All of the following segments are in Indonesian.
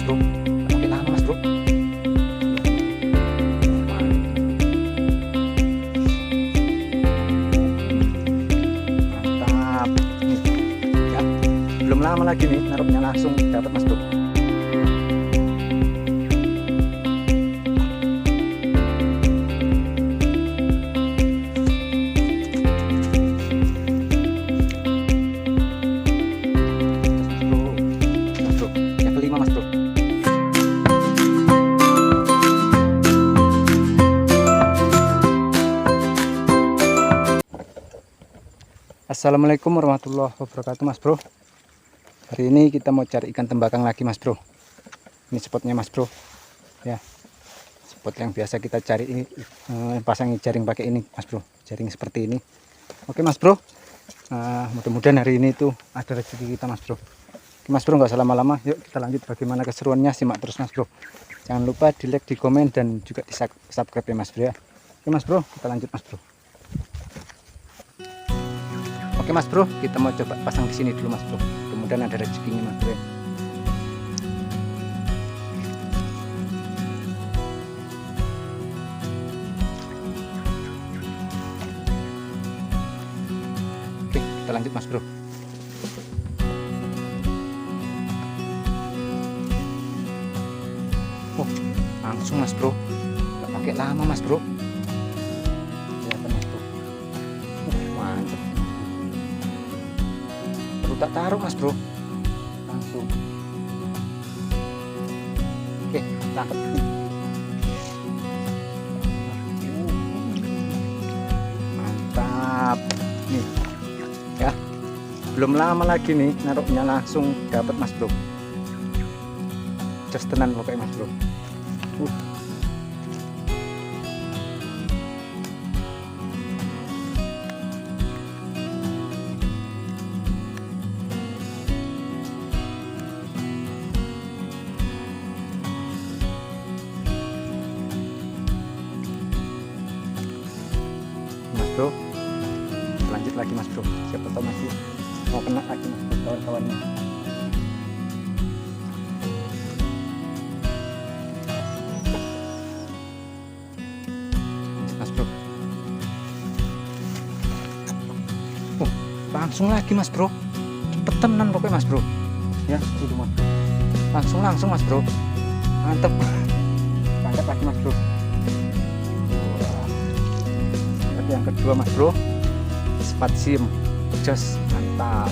bro, pakai lama mas bro. Mantap nih ya, belum lama lagi nih naruhnya langsung dapat mas bro. Assalamualaikum warahmatullahi wabarakatuh mas bro. Hari ini kita mau cari ikan tembakang lagi mas bro. Ini spotnya mas bro ya, spot yang biasa kita cari ini, pasang jaring pakai ini mas bro, jaring seperti ini. Oke mas bro, mudah-mudahan hari ini tuh ada rezeki kita mas bro. Oke mas bro, nggak usah lama-lama, yuk kita lanjut bagaimana keseruannya, simak terus mas bro. Jangan lupa di like, di komen, dan juga di subscribe ya mas bro ya. Oke mas bro, kita lanjut mas bro. Oke mas bro, kita mau coba pasang di sini dulu mas bro. Kemudian ada rezekinya mas bro. Oke, kita lanjut mas bro. Oh, langsung mas bro. Nggak pakai lama mas bro. Kelihatan mas bro. Mantap. Tak taruh mas bro, langsung. Oke, tangkap. Mantap nih ya, belum lama lagi nih naruhnya langsung dapat mas bro. Just tenan pokoknya mas bro. Bro, lanjut lagi mas bro, siapa tahu masih mau kena lagi mas bro, kawan-kawannya. Mas bro, langsung lagi mas bro, cepet tenan pokoknya mas bro ya. Udah mas bro, langsung mas bro, mantep. Tangkap lagi mas bro. Yang kedua mas bro, spatsim, just mantap.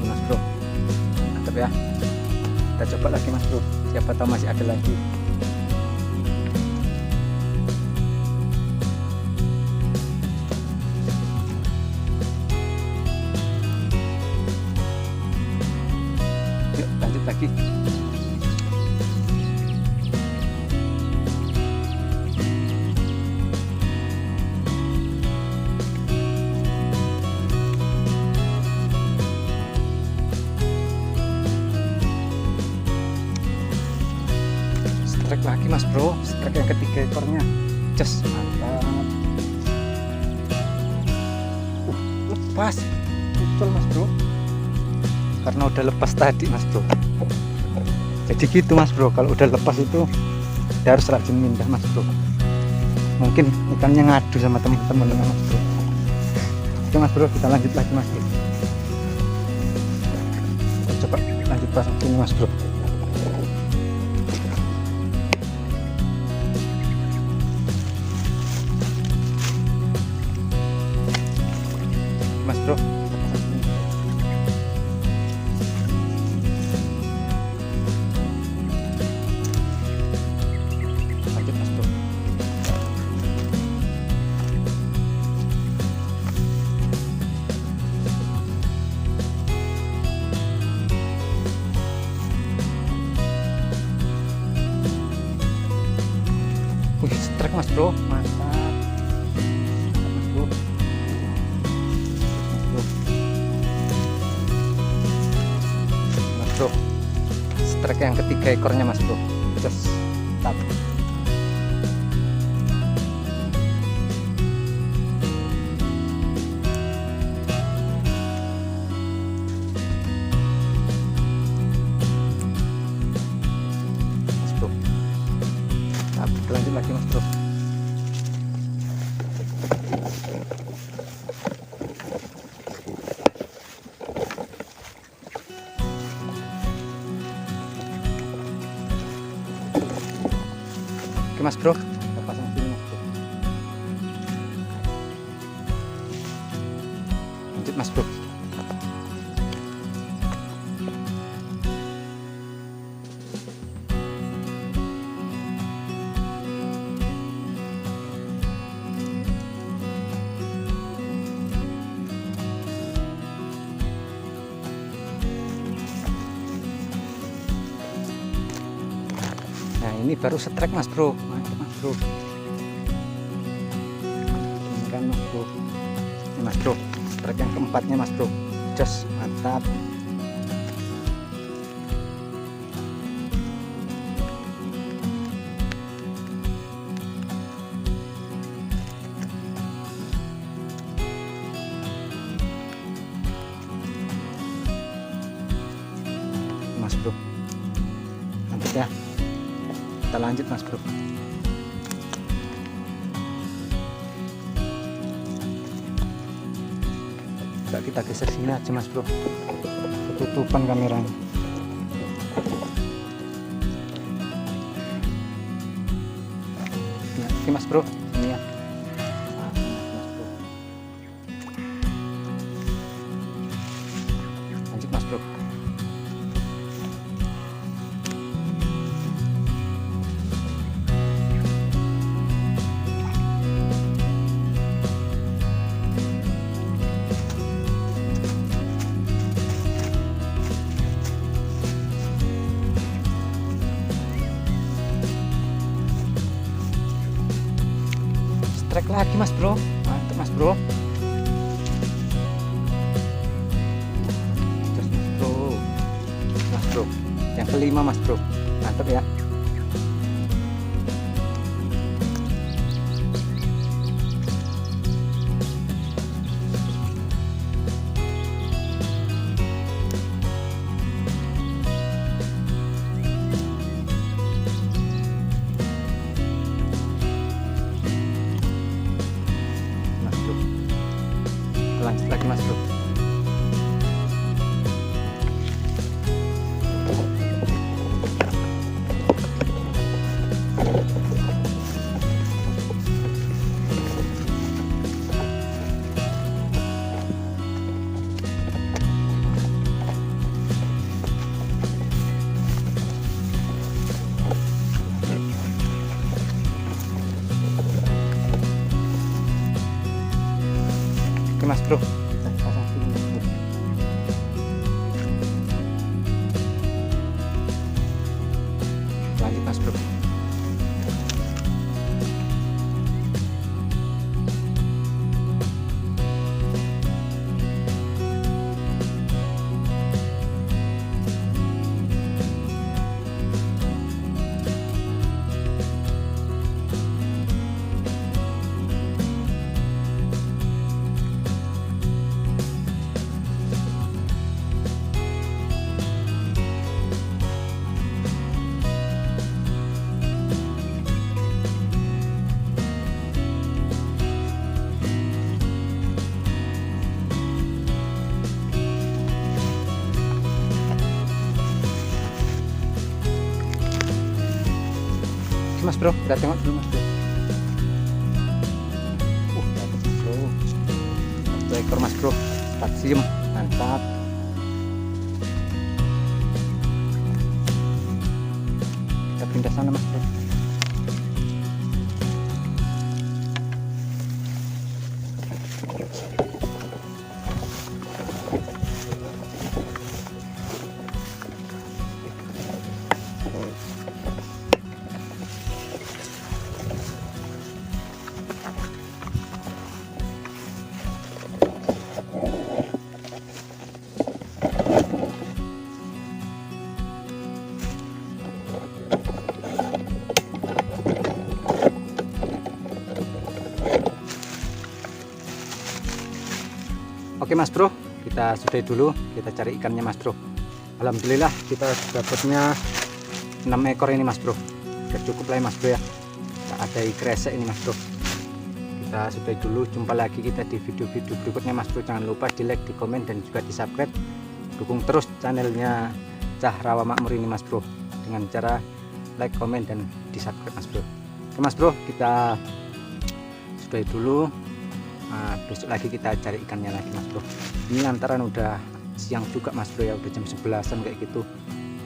Mas bro, mantap ya. Kita coba lagi mas bro, siapa tahu masih ada lagi. Lagi strike lagi mas bro, strike yang ketiga ekornya, just mantap. Lepas muncul mas bro, karena udah lepas tadi mas bro. Jadi gitu mas bro, kalau udah lepas itu dia harus rajin mindah mas bro. Mungkin ikannya ngadu sama teman-teman mas bro. Oke mas bro, kita lanjut lagi mas bro. Kita coba lanjut pasang sini mas bro. Mas bro, strike mas bro, mantap mas bro. Mas bro, strike yang ketiga ekornya mas bro, just tap. bro. Nah, lanjut lagi mas bro. Oke mas bro, kita pasang sini mas bro. Lanjut mas bro. Nah ini baru setrek mas bro. Mantap mas bro. Ini kan mas bro. Ini mas bro, setrek yang keempatnya mas bro. Jos, mantap. Mas bro, mantap ya. Kita lanjut mas bro. Kita geser sini aja mas bro, ketutupan kameranya. Nah, oke mas bro, ini ya. Nah, mas bro. Lanjut mas bro. Trek lagi mas bro, mantap mas bro. Terus mas bro, yang kelima mas bro, mantap ya. Lanjut lagi mas bro. Oke mas bro, kita pasang sini mas bro. Lanjut mas bro. Mas bro, kita tengok dulu mas bro. Dapat mas bro. Satu ekor mas bro, spasium, mantap. Kita pindah sana mas bro. Oke mas bro, kita sudahi dulu, kita cari ikannya mas bro. Alhamdulillah kita dapatnya 6 ekor ini mas bro. Udah cukup lah ya mas bro ya, tak ada kresek ini mas bro. Kita sudahi dulu, jumpa lagi kita di video-video berikutnya mas bro. Jangan lupa di like, di komen, dan juga di subscribe. Dukung terus channelnya Cah Rawa Makmur ini mas bro, dengan cara like, komen, dan di subscribe mas bro. Oke mas bro, kita sudahi dulu. Nah, besok lagi kita cari ikannya lagi mas bro. Ini lantaran udah siang juga mas bro ya, udah jam 11-an kayak gitu.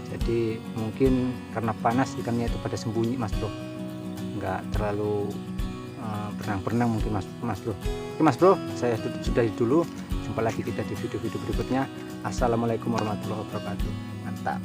Jadi mungkin karena panas ikannya itu pada sembunyi mas bro, nggak terlalu berenang-berenang mungkin mas bro. Oke mas bro, saya sudahi dulu. Jumpa lagi kita di video-video berikutnya. Assalamualaikum warahmatullahi wabarakatuh. Mantap.